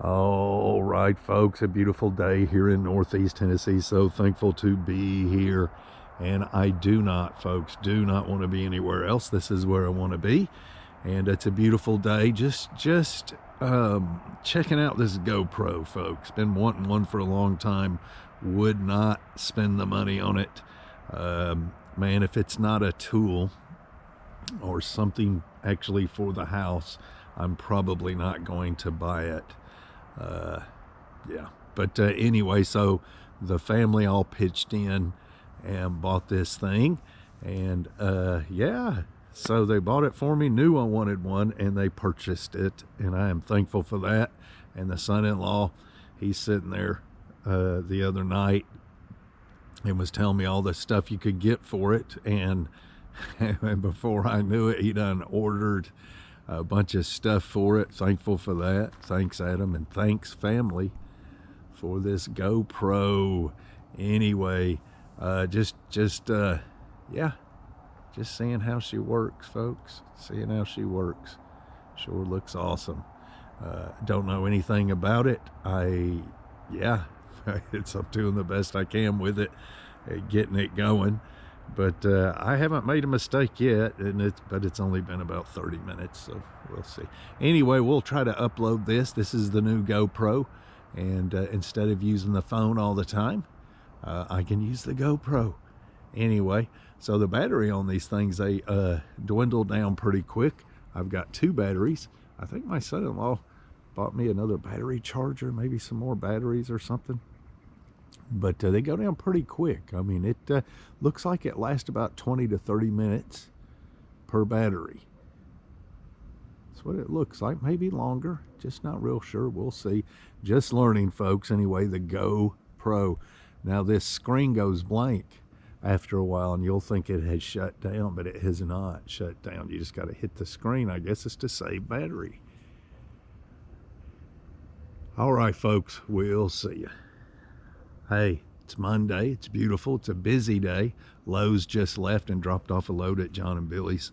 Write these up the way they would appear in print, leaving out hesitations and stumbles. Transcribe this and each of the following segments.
All right, folks, a beautiful day here in Northeast Tennessee. So thankful to be here. And I do not, folks, do not want to be anywhere else. This is where I want to be. And it's a beautiful day. Just checking out this GoPro, folks. Been wanting one for a long time. Would not spend the money on it. Man, if it's not a tool or something actually for the house, I'm probably not going to buy it. Yeah, but anyway, so the family all pitched in and bought this thing, and yeah, so they bought it for me, knew I wanted one, and they purchased it, and I am thankful for that. And the son-in-law, he's sitting there the other night and was telling me all the stuff you could get for it, and before I knew it, he done ordered a bunch of stuff for it. Thankful for that. Thanks, Adam, and thanks, family, for this GoPro. Anyway, yeah, just seeing how she works, folks. Seeing how she works. Sure looks awesome. Don't know anything about it. Yeah, I'm doing the best I can with it, getting it going. But I haven't made a mistake yet, but it's only been about 30 minutes, so we'll see. Anyway, we'll try to upload this. This is the new GoPro, and instead of using the phone all the time, I can use the GoPro. Anyway, so the battery on these things, they dwindle down pretty quick. I've got 2 batteries. I think my son-in-law bought me another battery charger, maybe some more batteries or something. But they go down pretty quick. I mean, it looks like it lasts about 20 to 30 minutes per battery. That's what it looks like. Maybe longer. Just not real sure. We'll see. Just learning, folks. Anyway, the GoPro. Now, this screen goes blank after a while, and you'll think it has shut down, but it has not shut down. You just got to hit the screen. I guess it's to save battery. All right, folks. We'll see you. Hey, it's Monday. It's beautiful. It's a busy day. Lowe's just left and dropped off a load at John and Billy's.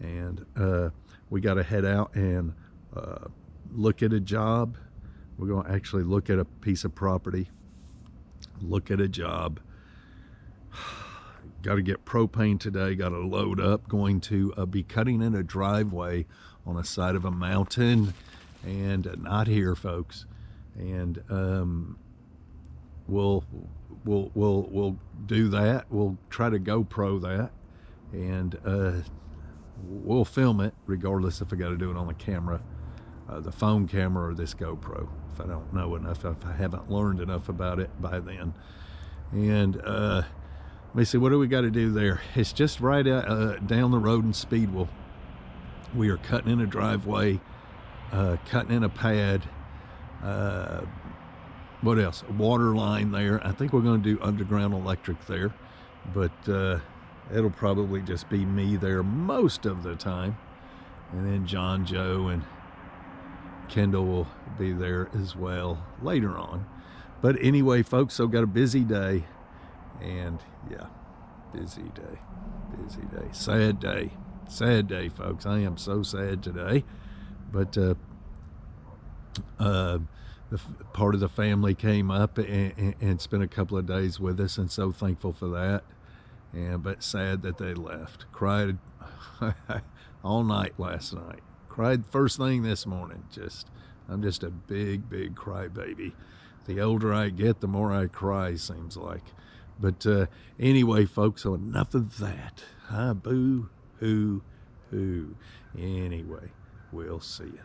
And we got to head out and look at a job. We're going to actually look at a piece of property. Look at a job. Got to get propane today. Got to load up. Going to be cutting in a driveway on the side of a mountain. And not here, folks. And We'll do that. We'll try to GoPro that, and we'll film it regardless if I got to do it on the camera, the phone camera, or this GoPro, if I don't know enough, if I haven't learned enough about it by then. And let me see, what do we got to do there? It's just right down the road in Speedwell. We are cutting in a driveway, cutting in a pad, what else? A water line there. I think we're going to do underground electric there, but it'll probably just be me there most of the time, and then John, Joe, and Kendall will be there as well later on. But anyway, folks, so got a busy day, and yeah, busy day, sad day, folks. I am so sad today, but the part of the family came up and spent a couple of days with us, and so thankful for that. And but sad that they left. Cried all night last night. Cried first thing this morning. I'm just a big crybaby. The older I get, the more I cry, seems like. But anyway, folks, so enough of that. Boo hoo hoo. Anyway, we'll see you.